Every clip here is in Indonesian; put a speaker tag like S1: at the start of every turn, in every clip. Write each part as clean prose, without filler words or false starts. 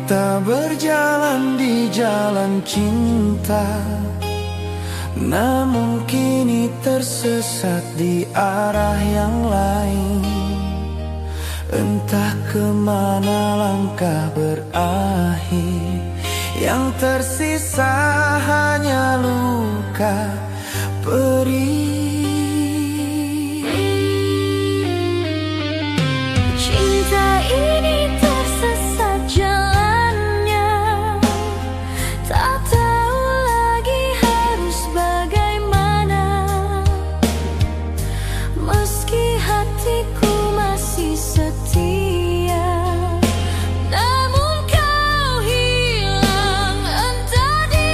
S1: Kita berjalan di jalan cinta, namun kini tersesat di arah yang lain. Entah kemana langkah berakhir, yang tersisa hanya luka perih.
S2: Cinta ini tersesat jalannya, tak tahu lagi harus bagaimana. Meski hatiku masih setia, namun kau hilang entah di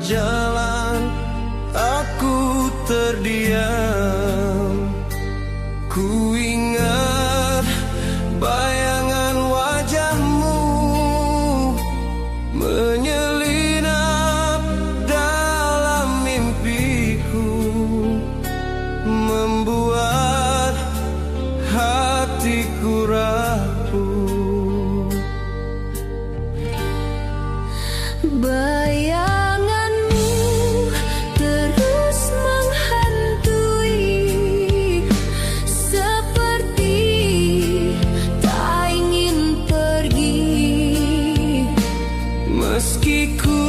S1: jalan, aku terdiam. Ku ingat bayangan wajahmu menyelinap dalam mimpiku, membuat hatiku rapuh.
S2: Bayanganmu terus menghantui, seperti tak ingin pergi.
S1: Meski ku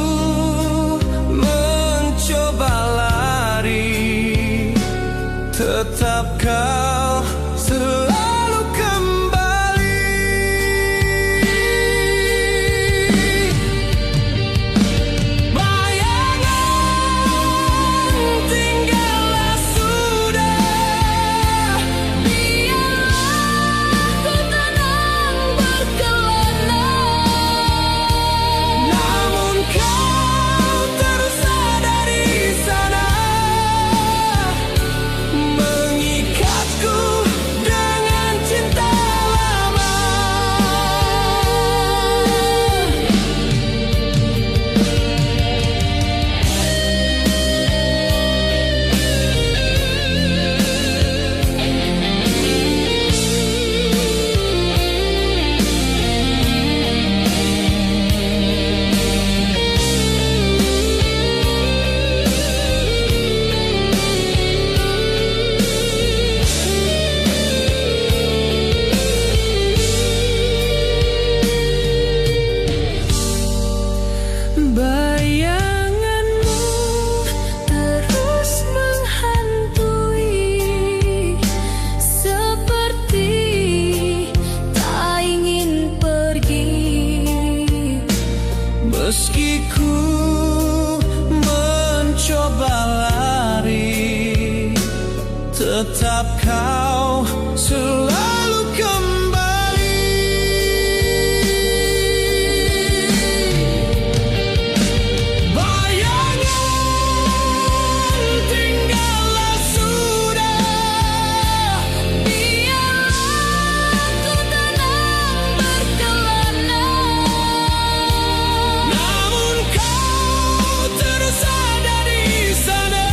S1: mencoba lari, tetap kau selalu kembali. Bayangan, tinggallah sudah,
S2: Biarlah ku tenang berkelana.
S1: namun kau terus ada di sana, mengikatku dengan cinta lama.
S2: Bayanganmu terus menghantui, seperti tak ingin pergi.
S1: Meski ku mencoba lari, tetap kau selalu kembali. Bayangan, tinggallah sudah,
S2: Biarlah ku tenang berkelana.
S1: namun kau terus ada di sana,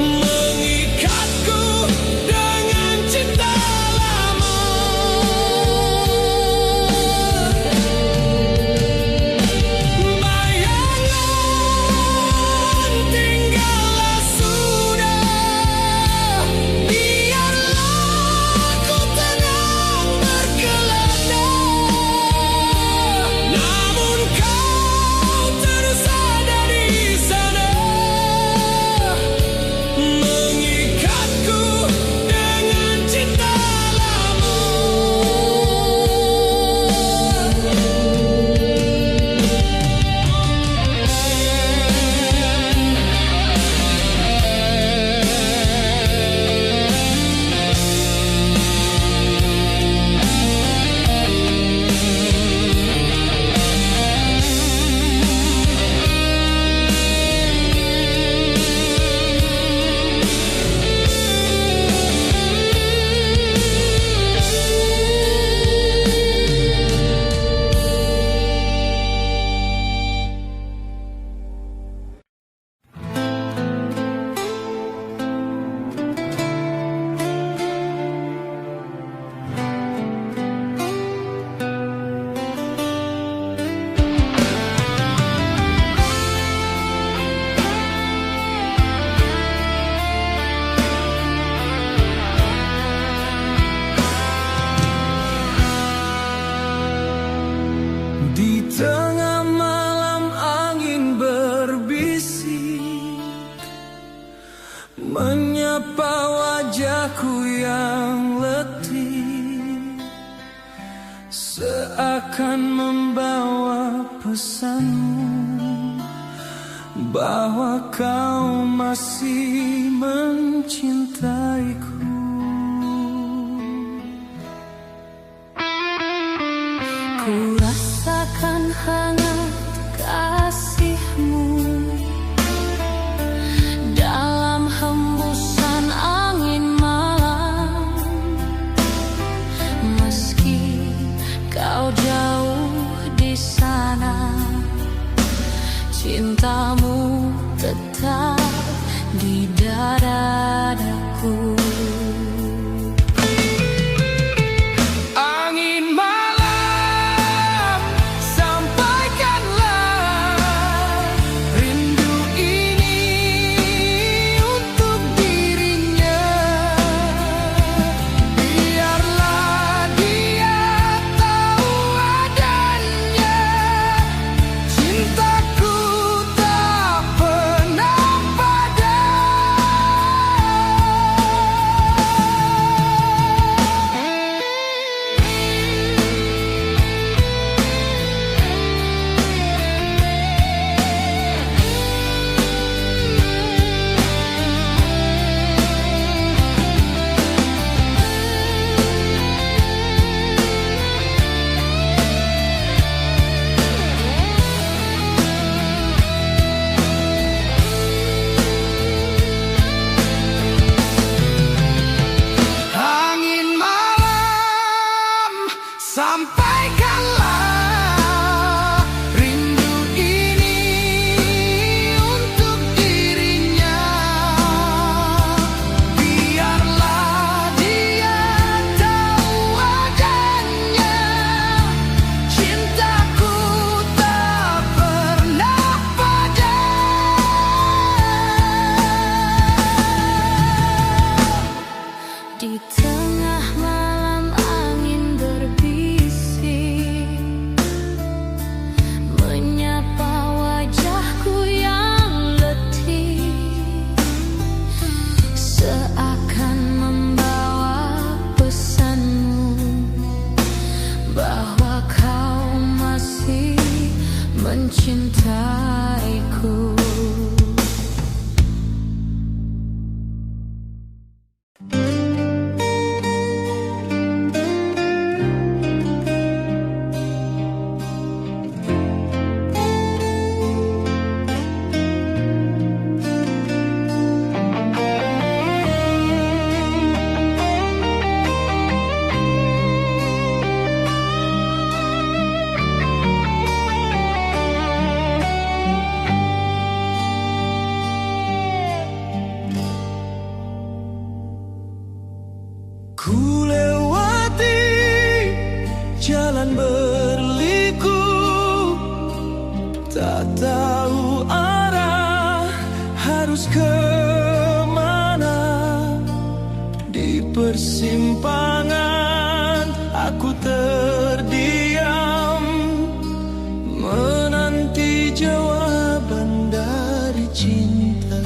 S1: mengikatku dengan cinta lama. Bayangan, tinggallah sudah, biarlah ku tenang berkelana, namun kau terus ada di sana, mengikatku dengan cinta lama. Di tengah malam angin berbisik, menyapa wajahku yang letih, seakan membawa pesanmu bahwa kau masih mencintaiku.
S2: Ku rasakan hangat kasih Di tengah malam angin berbisik, menyapa wajahku yang letih, seakan membawa pesanmu bahwa kau masih mencintaiku.
S1: Ku lewati jalan berliku, tak tahu arah harus kemana. Di persimpangan aku terdiam, menanti jawaban dari cinta.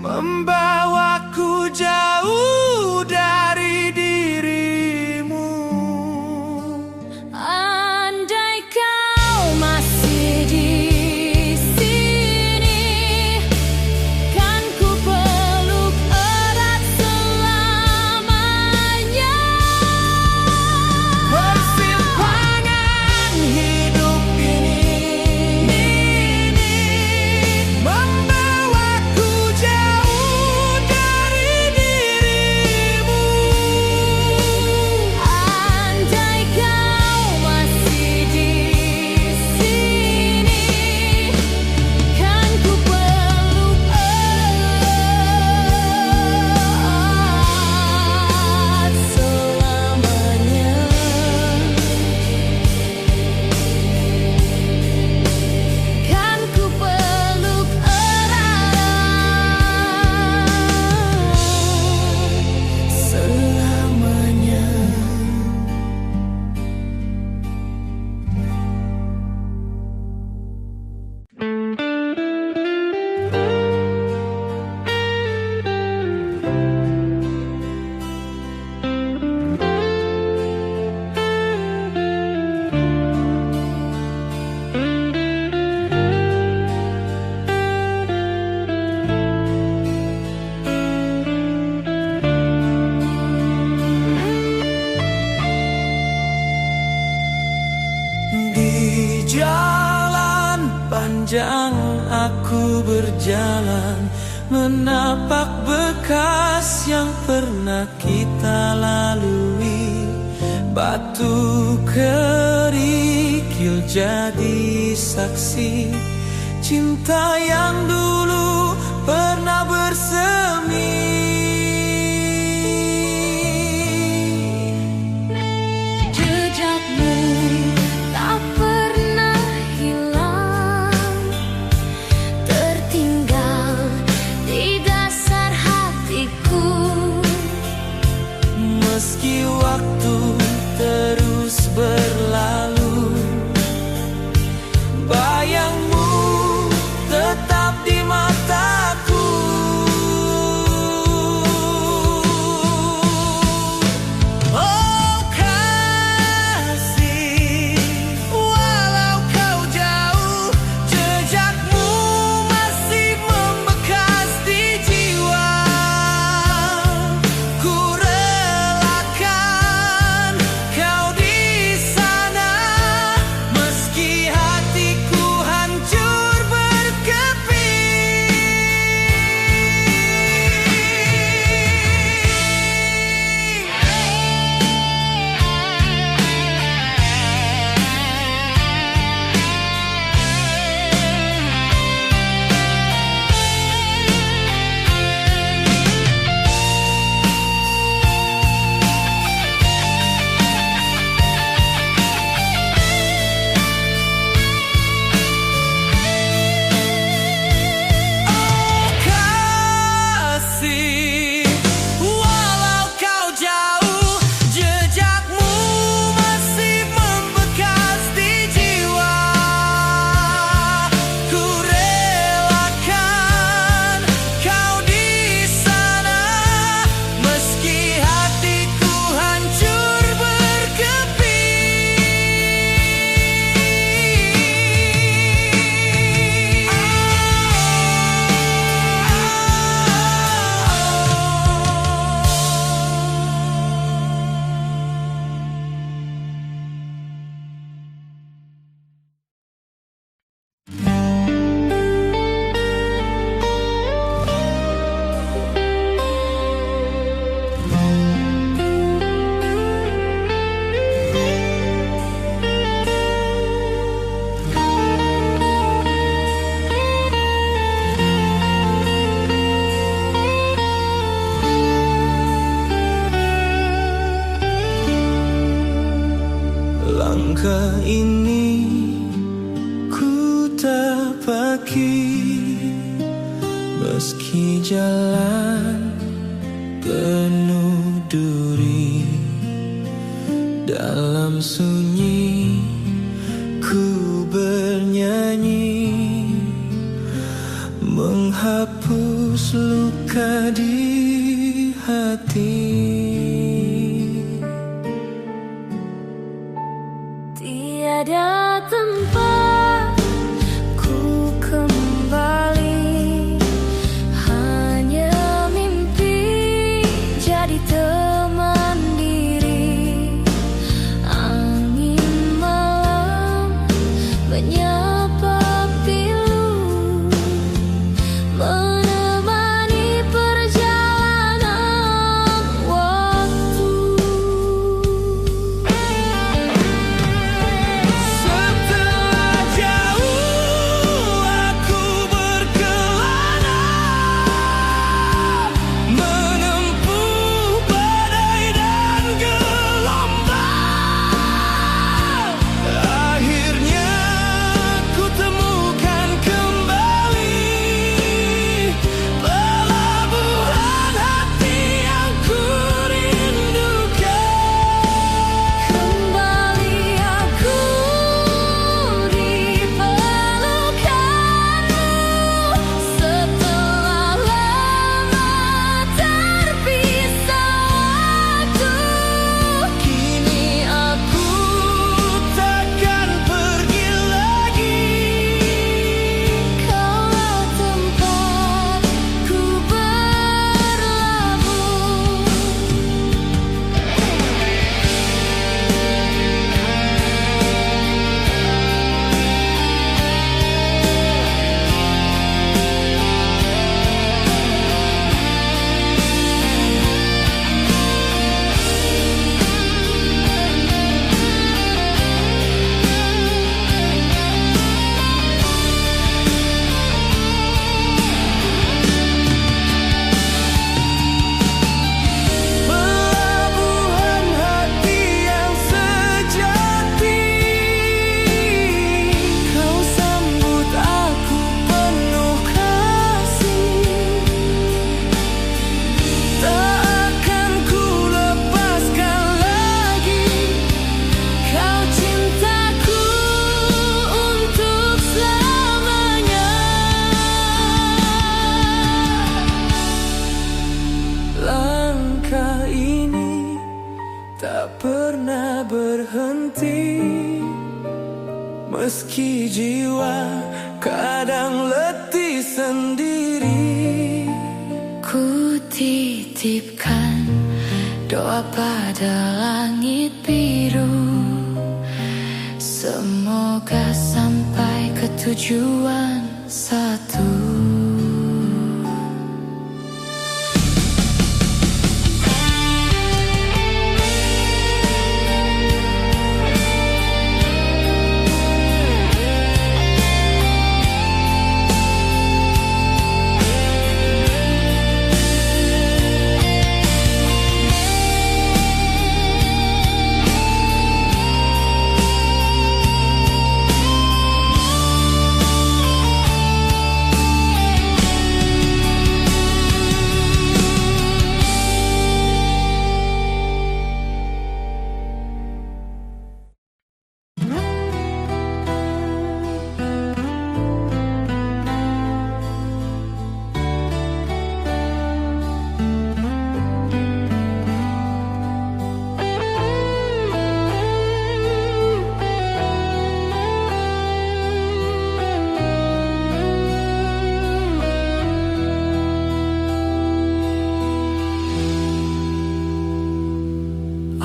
S1: Membawaku jauh dari dirimu.
S2: Andai kau masih di sini, kan ku peluk erat selamanya.
S1: Persimpangan hidup ini membawaku jauh Sepanjang aku berjalan, menapak bekas yang pernah kita lalui. Batu kerikil jadi saksi cinta yang dulu pernah bersemi.
S2: Jejakmu tak pernah hilang, tertinggal di dasar hatiku.
S1: Meski waktu terus berlalu, bayangmu tetap di mataku. Oh kasih, walau kau jauh, jejakmu masih membekas di jiwa. Ku relakan kau di sana, meski hatiku hancur berkeping. Kasih, walau kau jauh, jejakmu masih membekas di jiwa. Ku relakan kau di sana, meski hatiku hancur langkah ini ku tapaki, meski jalan penuh duri. Dalam sunyi ku bernyanyi, menghapus luka di hati.
S2: Tiada tempat ku kembali, hanya mimpi jadi teman diri. Angin malam menyapa pilu, menemani perjalanan waktu.
S1: berhenti, meski jiwa kadang letih sendiri.
S2: Ku titipkan doa pada langit biru, semoga sampai ke tujuan satu.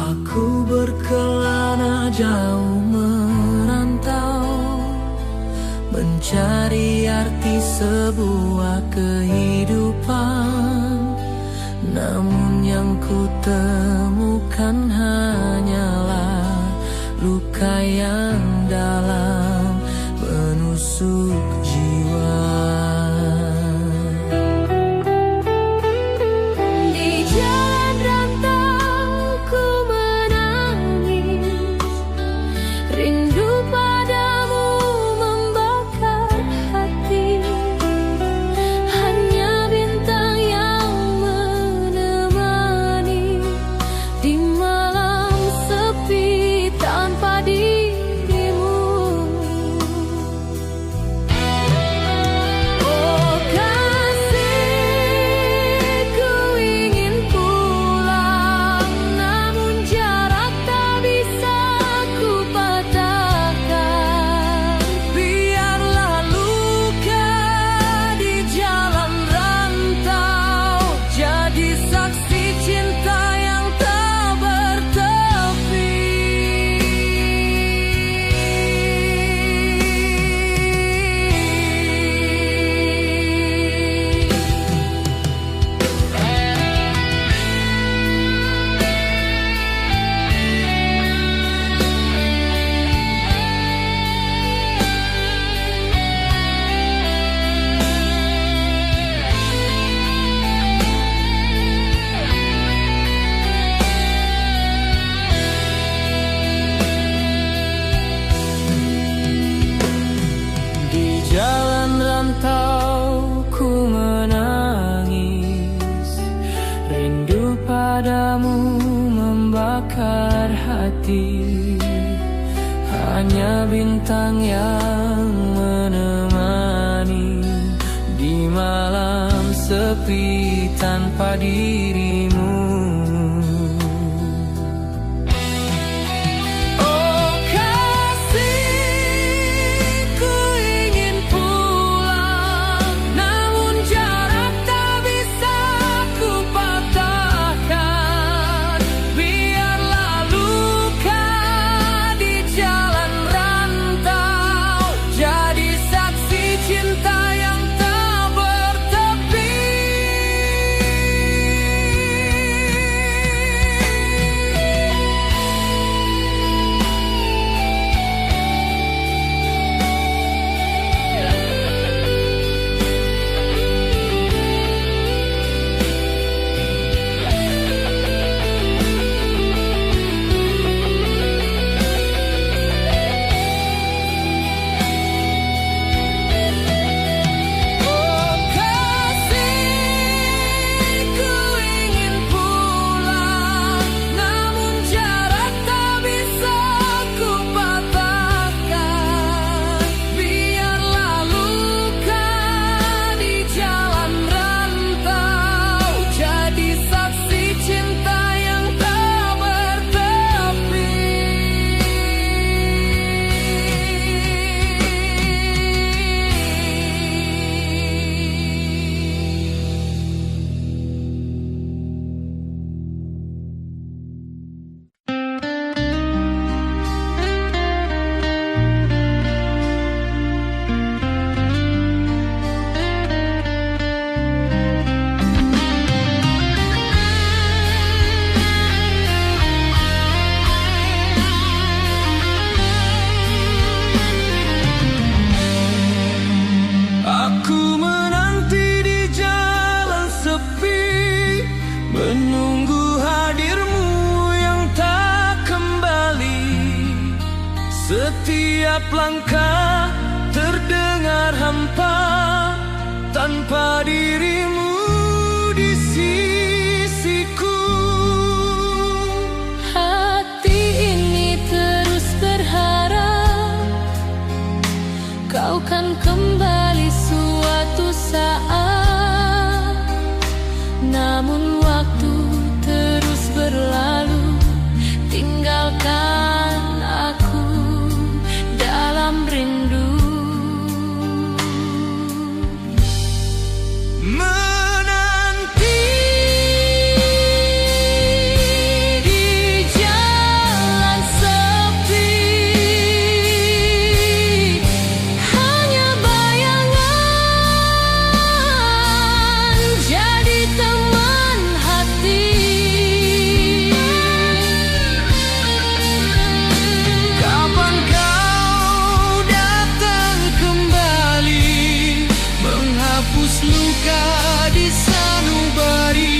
S1: Aku berkelana jauh merantau, mencari arti sebuah kehidupan. Namun yang ku temukan hanyalah luka yang dalam menusuk jiwa. Padamu membakar hati, hanya bintang yang menemani di malam sepi tanpa dirimu. Setiap langkah terdengar hampa tanpa dirimu di sisiku.
S2: Hati ini terus berharap kau kan kembali suatu saat. Namun waktu terus berlalu, tinggalkan aku dalam rindu.
S1: Menanti di jalan sepi, hanya bayangan jadi teman hati. Kapan kau datang kembali menghapus luka di sanubari.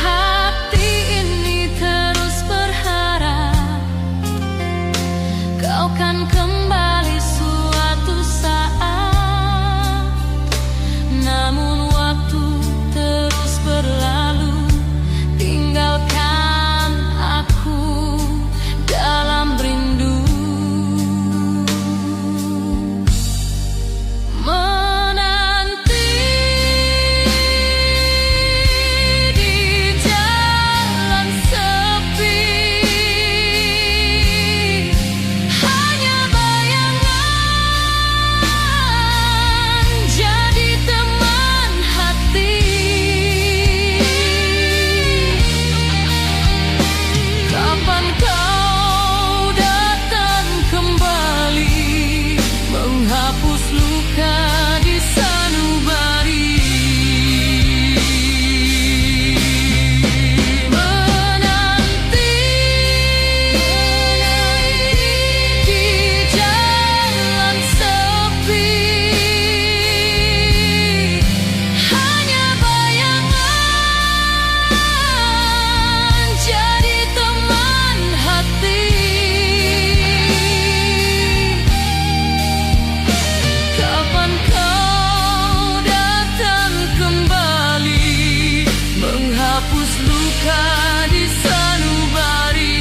S1: Hati ini terus berharap kau kan kembali suatu saat. Namun waktu terus berlalu, tinggalkan aku dalam rindu. Menanti di jalan sepi, hanya bayangan jadi teman hati. Kapan kau datang kembali menghapus luka di sanubari. Menanti di jalan sepi, hanya bayangan jadi teman hati. Kapan kau datang kembali menghapus luka di sanubari.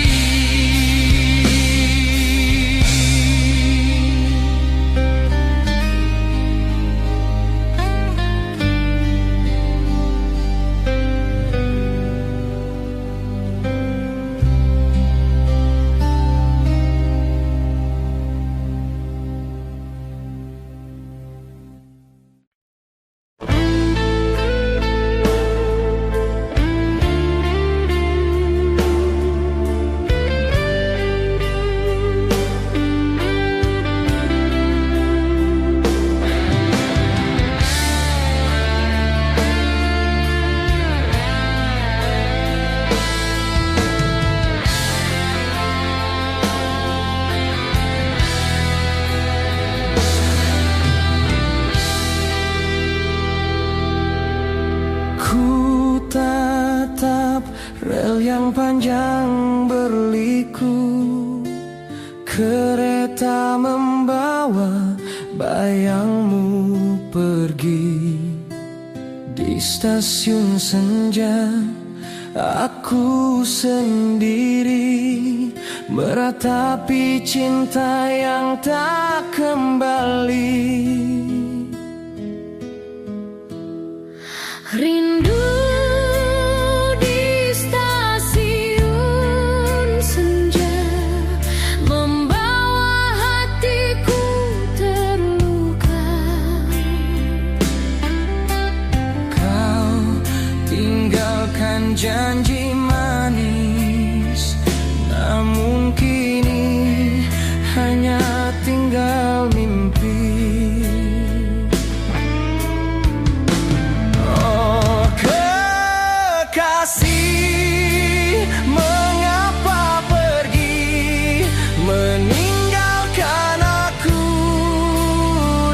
S1: Ku tatap rel yang panjang berliku, kereta membawa bayangmu pergi. Di stasiun senja aku sendiri meratapi cinta yang tak kembali.
S2: Rindu di
S1: janji manis, namun kini hanya tinggal mimpi. Oh kekasih, mengapa pergi meninggalkan aku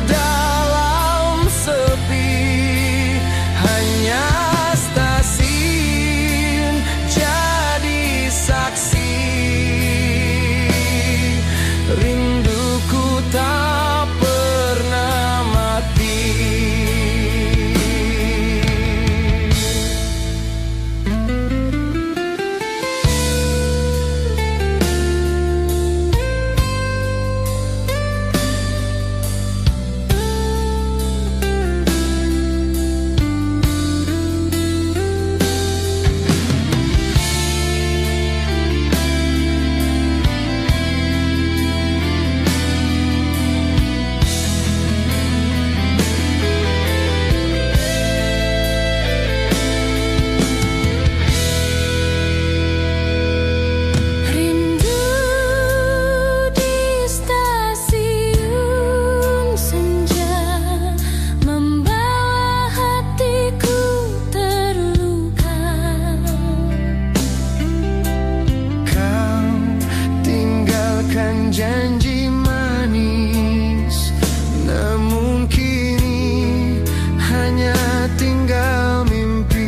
S1: dalam sepi? Hanya stasiun jadi saksi, rinduku tak pernah mati. Janji manis, namun kini hanya tinggal mimpi.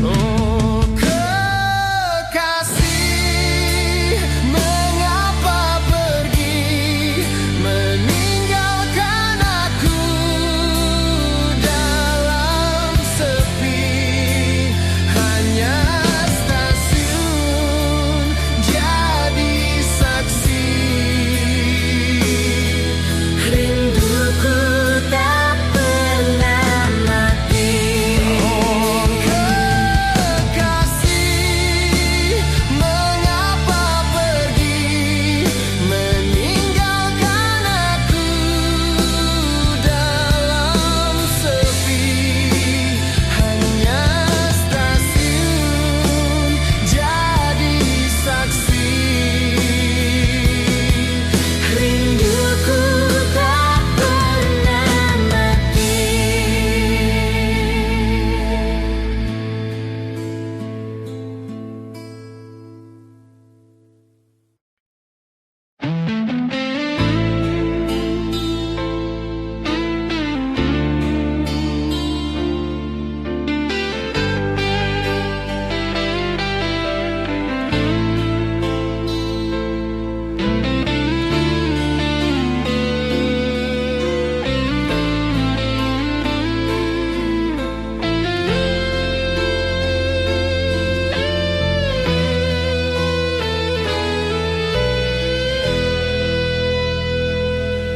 S1: Oh kekasih, mengapa pergi meninggalkan aku dalam sepi? Hanya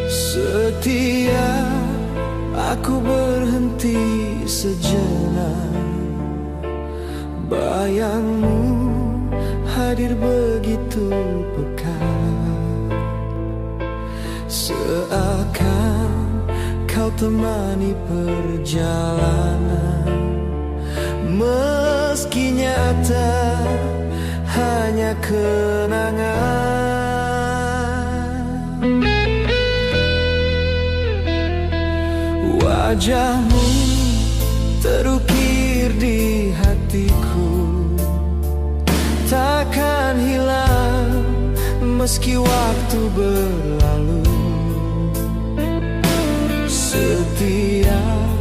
S1: setiap aku berhenti sejenak, bayangmu hadir begitu pekat, seakan kau temani perjalanan, meski nyata hanya kenangan. Wajahmu terukir di hatiku, takkan hilang meski waktu berlalu. Setiap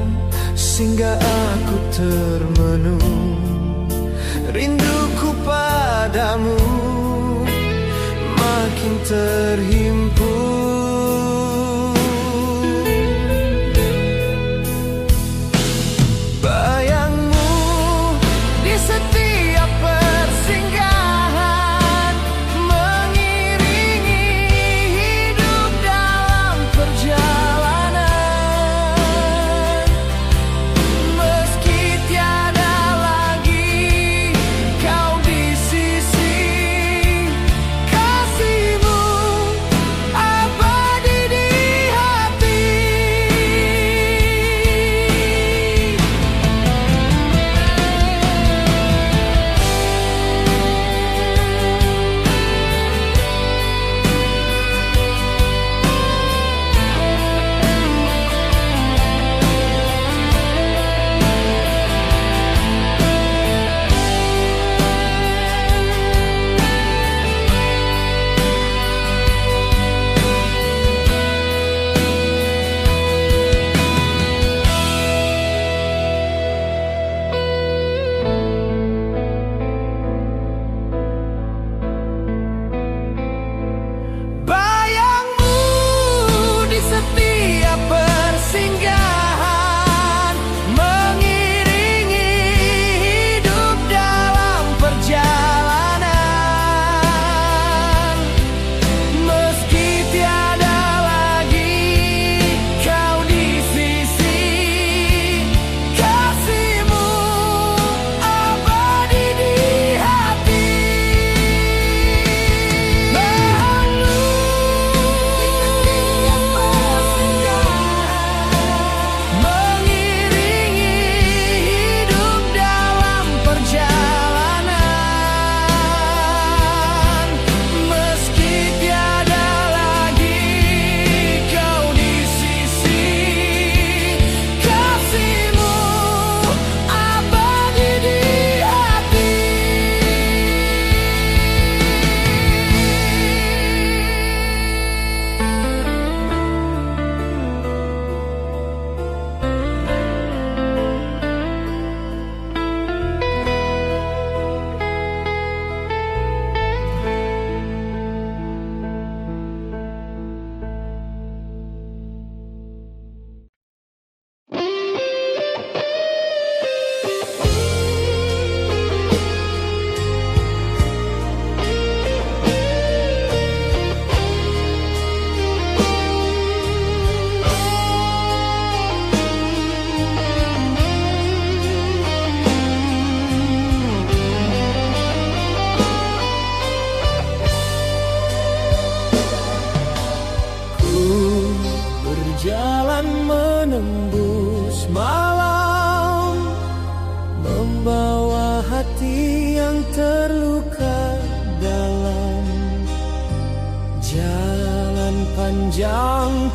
S1: singgah aku termenung, rinduku padamu makin terhimpun.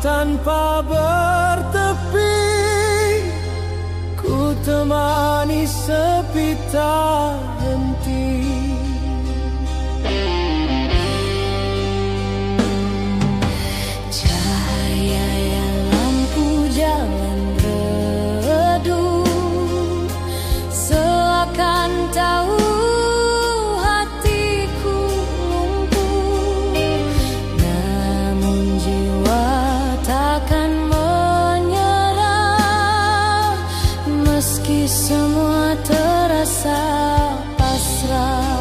S1: tanpa bertepi, ku temani sepi tak henti.
S2: Cahaya yang lampu jalan redup, seakan tahu hatiku lumpuh. Namun jiwa takkan menyerah, meski semua terasa pasrah.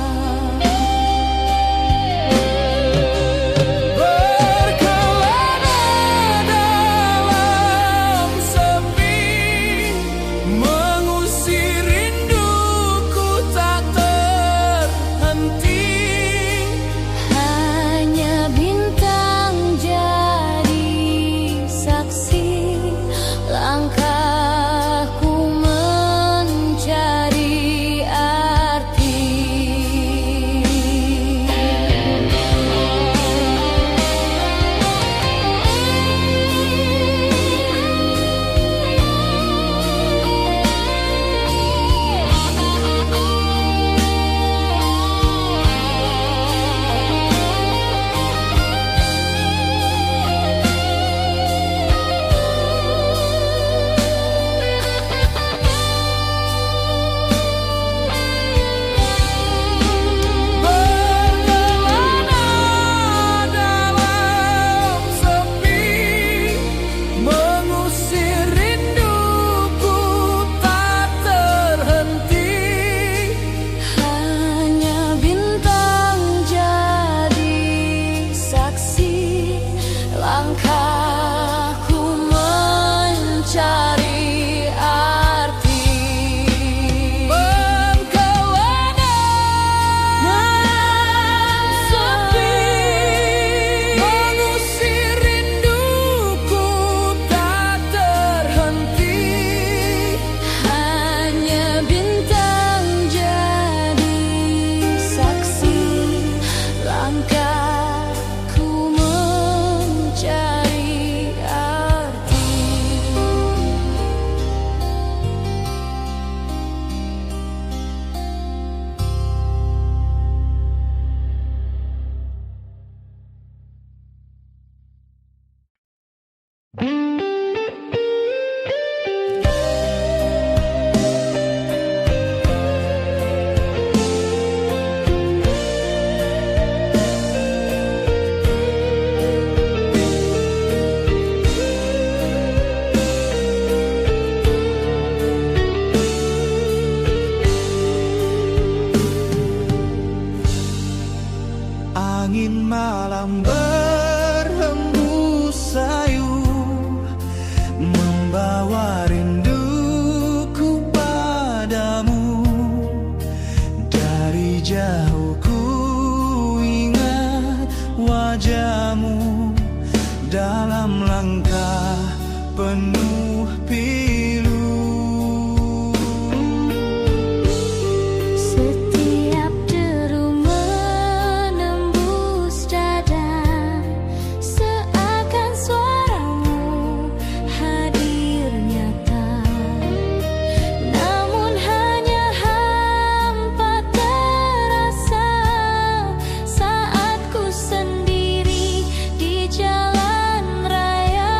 S1: Angin malam berhembus sayu, membawa rinduku padamu. Dari jauh ku ingat wajahmu, dalam langkah penuh pilu.
S2: Setiap deru menembus dada, seakan suaramu hadir nyata. Namun hanya hampa terasa saat ku sendiri di jalan raya.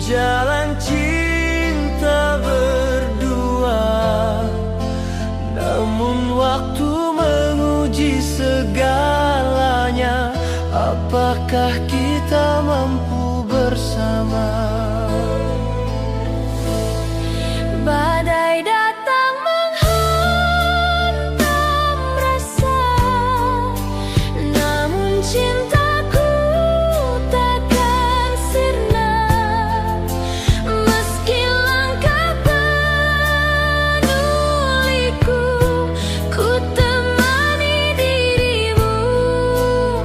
S1: jalan cinta berdua. Namun waktu menguji segalanya, apakah kita mampu bersama?
S2: Badai datang menghantam rasa, namun cintaku takkan sirna. Meski langkah penuliku, ku temani dirimu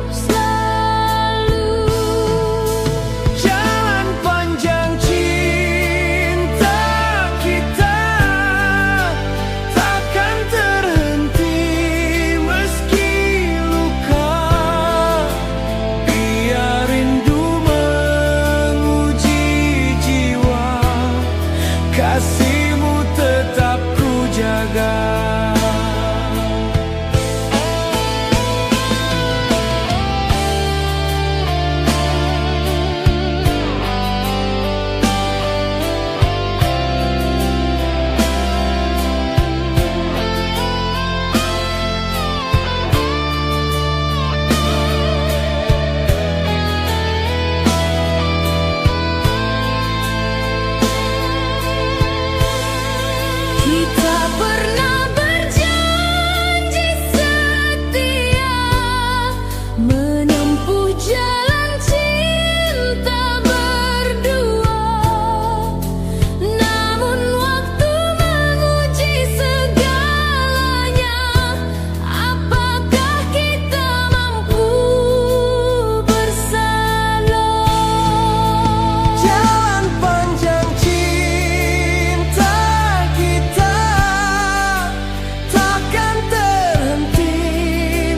S2: selalu.
S1: Jalan panjang cinta kita takkan terhenti meski luka. Biar rindu menguji jiwa, kasihmu tetap ku jaga.
S2: Kita pernah berjanji setia, menempuh jalan cinta berdua. Namun waktu menguji segalanya, apakah kita mampu bersama?
S1: Jalan panjang cinta kita takkan terhenti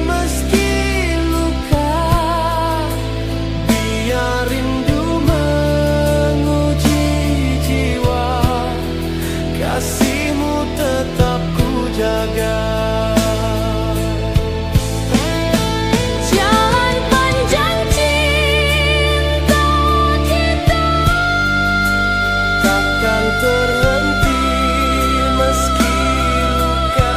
S1: meski luka. Biar rindu menguji jiwa, kasihmu tetap ku jaga.
S2: Jalan panjang cinta kita
S1: Takkan terhenti meski luka.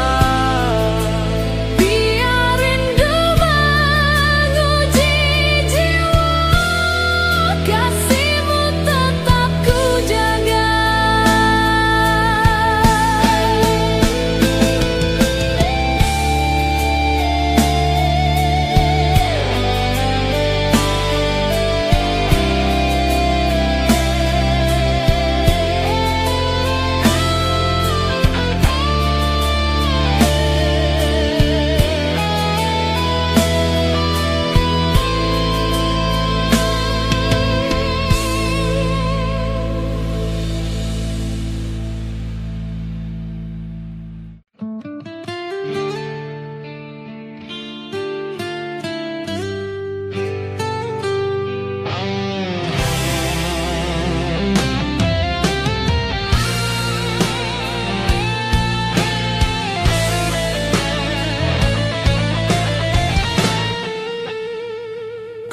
S2: biar rindu menguji jiwa, kasihmu tetap ku jaga.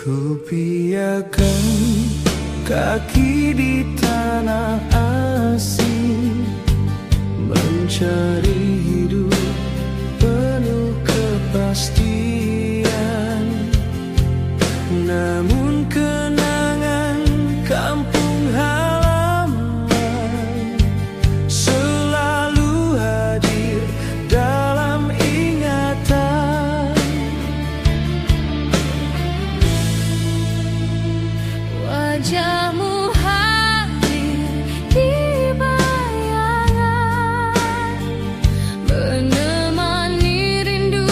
S1: Ku piakan kaki di tanah asing, mencari hidup penuh kepastian. Namun kenangan kampung halaman selalu hadir dalam ingatan.
S2: Wajahmu hadir di bayangan, menemani rindu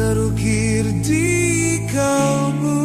S1: terukir di kalbu.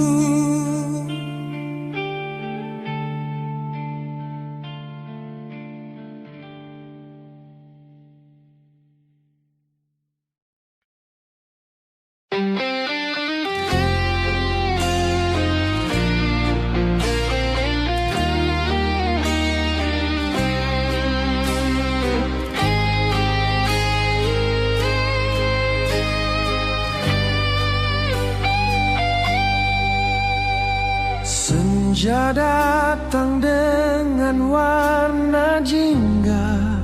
S1: Senja datang dengan warna jingga,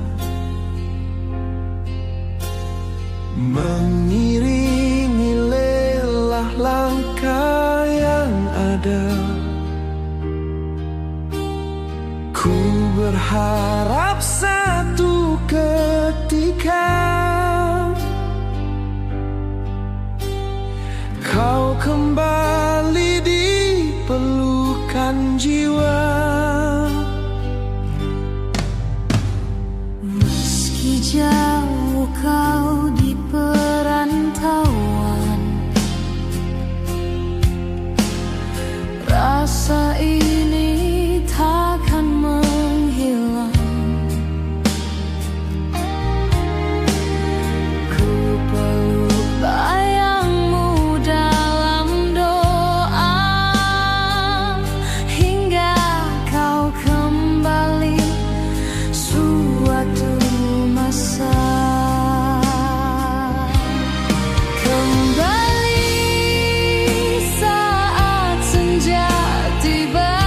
S1: mengiringi lelah langkah yang ada. Ku berharap satu ketika kau kembali di pelukan jiwa.
S2: Meski jauh kau di perantauan, rasa ini takkan menghilang. Ku peluk bayangmu dalam doa hingga kau kembali suatu masa. Kembali saat senja tiba,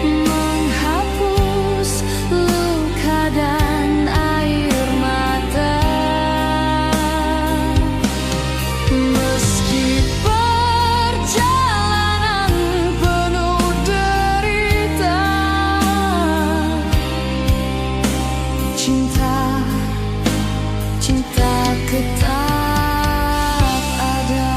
S2: menghapus luka dan air mata. Meski perjalanan penuh derita, cinta tetap ada.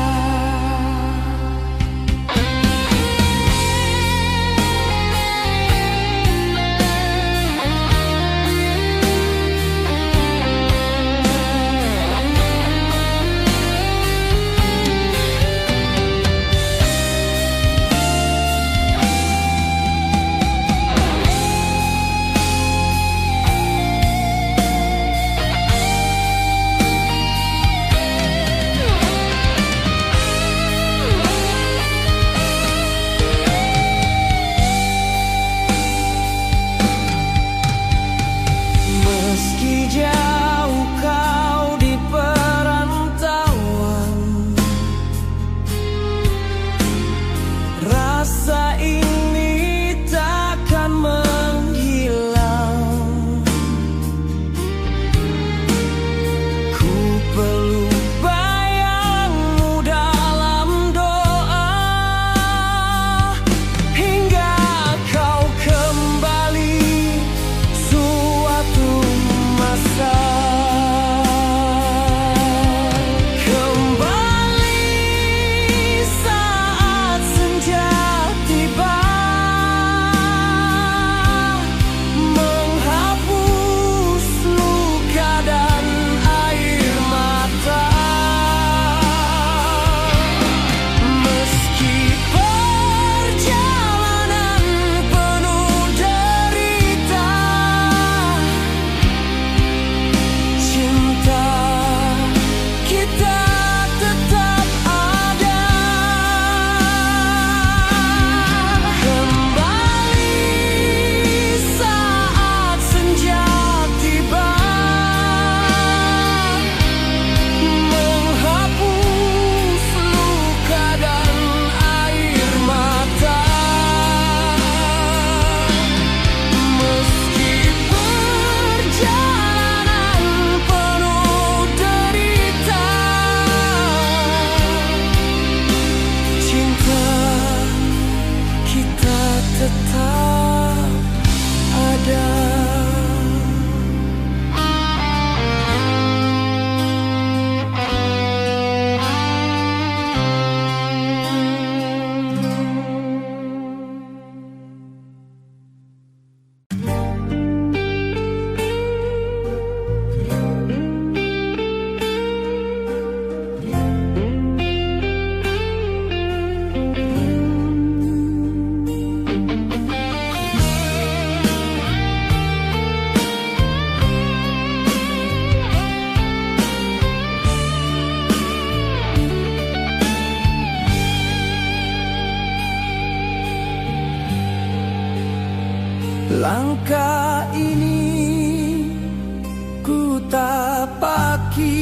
S1: Langkah ini ku tapaki,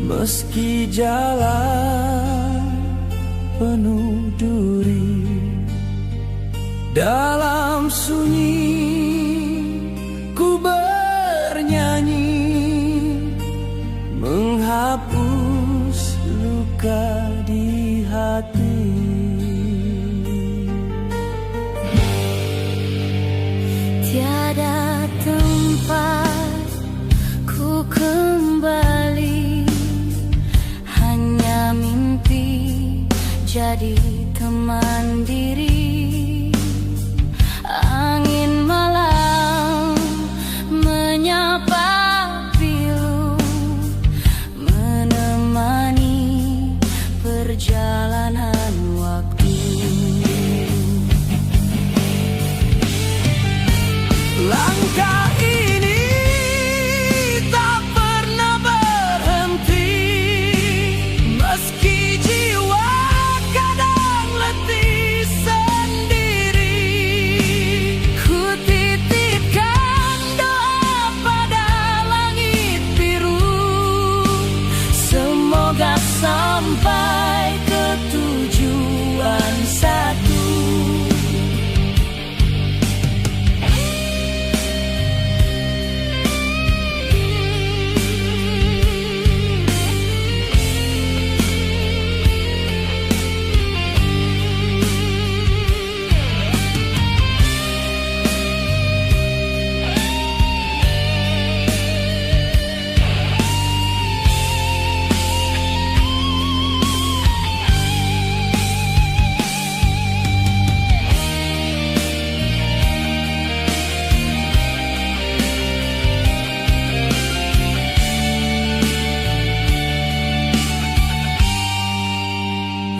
S1: meski jalan penuh duri. Dalam sunyi ku bernyanyi, menghapus luka di hati.
S2: Tiada tempat ku kembali, hanya mimpi jadi teman diri. Angin malam menyapa pilu, menemani perjalanan waktu.
S1: Langkah ini tak pernah berhenti, meski jiwa kadang letih sendiri.
S2: Ku titipkan doa pada langit biru, semoga sampai ke tujuan satu.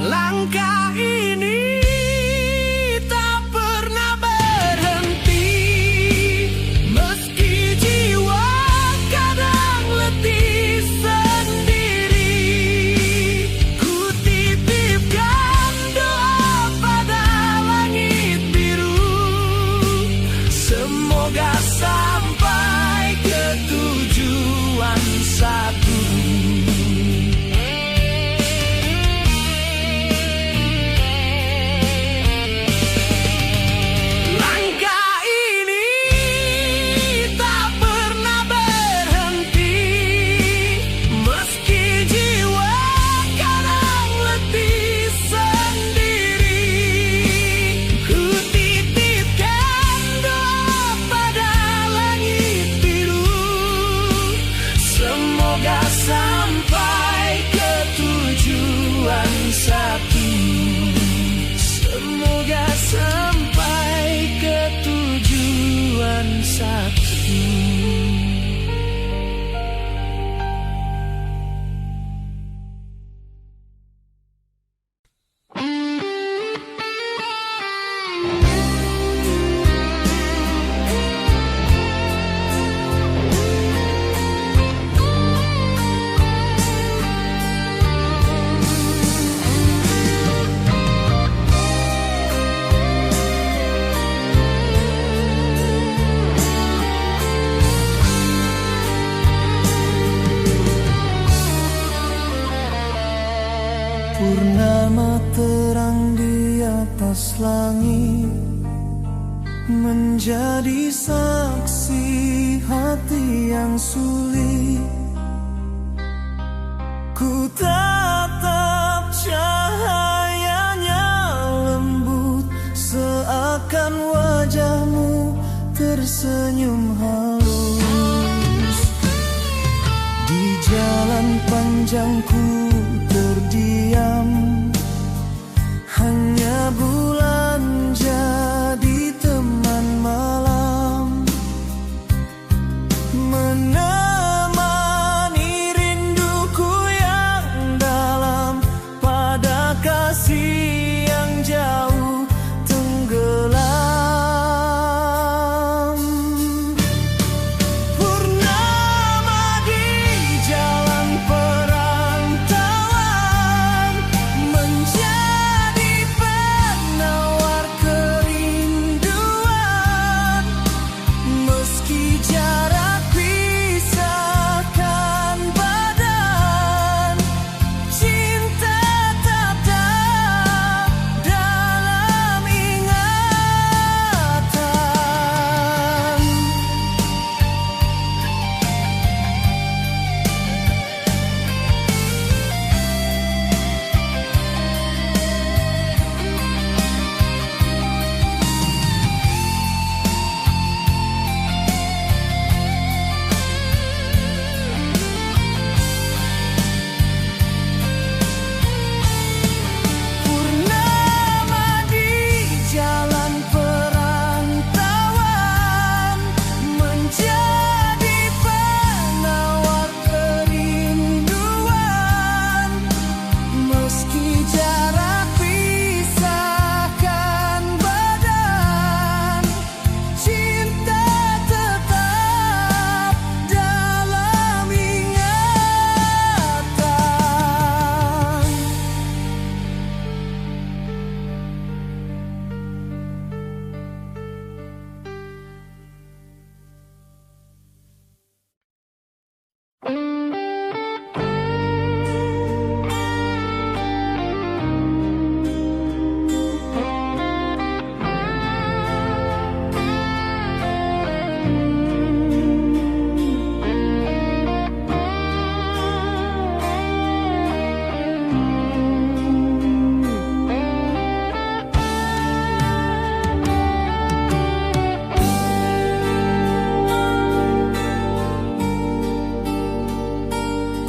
S1: Langkah ini tak pernah berhenti, meski jiwa kadang letih sendiri. Ku titipkan doa pada langit biru, semoga sampai ke tujuan satu. Sampai ke tujuan satu, semoga sampai ke tujuan satu. Purnama terang di atas langit, menjadi saksi hati yang sulit. Ku tatap cahayanya lembut, seakan wajahmu tersenyum halus. Di jalan panjangku terdiam, hanya bulan jadi teman malam, menemani rinduku yang dalam pada kasih yang jauh tenggelam. Purnama di jalan perang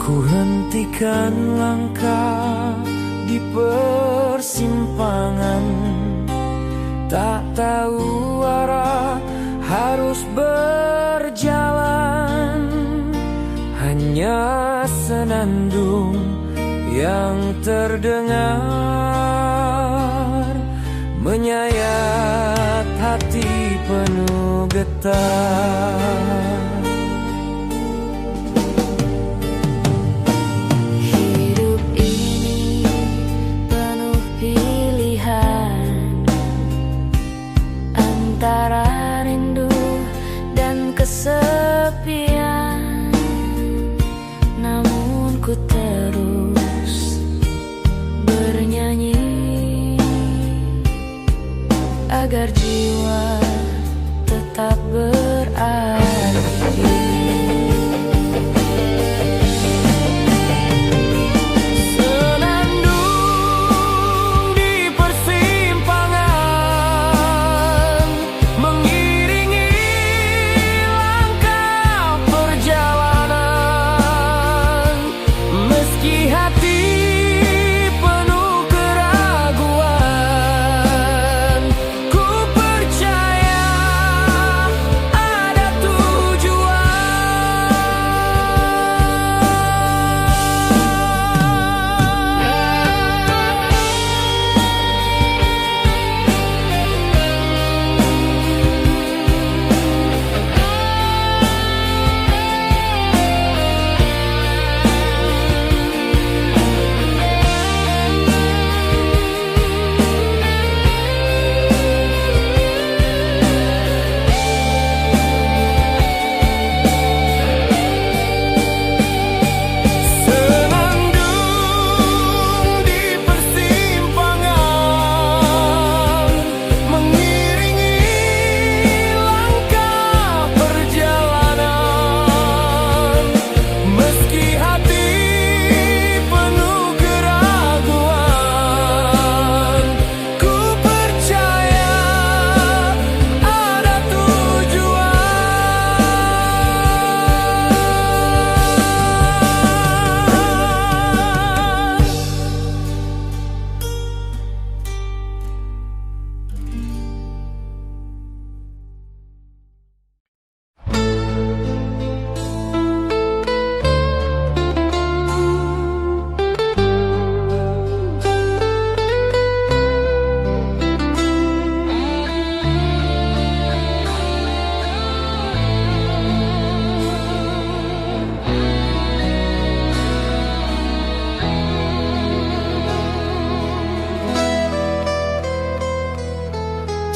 S1: Ku hentikan langkah di persimpangan, tak tahu arah harus berjalan. Hanya senandung yang terdengar menyayat hati penuh getar.
S2: Antara rindu dan kesepian, namun ku terus bernyanyi agar jiwa tetap berarti.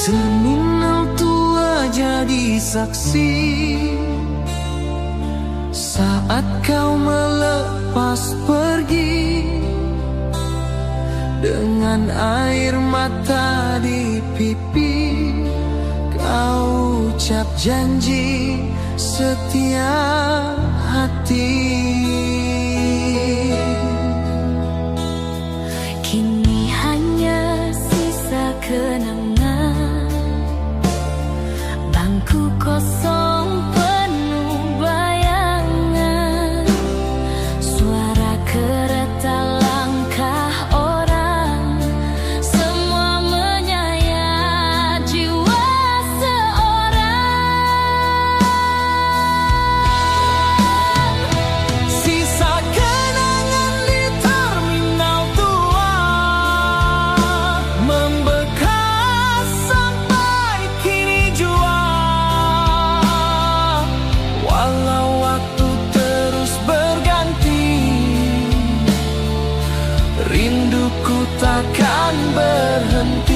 S1: Terminal tua jadi saksi saat kau melepas pergi, dengan air mata di pipi kau ucap janji setia hati.
S2: Kini hanya sisa kenangan, bangku kosong penuh bayangan, suara kereta langkah orang, semua menyayat jiwa seorang.
S1: Sisa kenangan di terminal tua membekas sampai kini jua. Walau waktu terus berganti, rinduku takkan berhenti.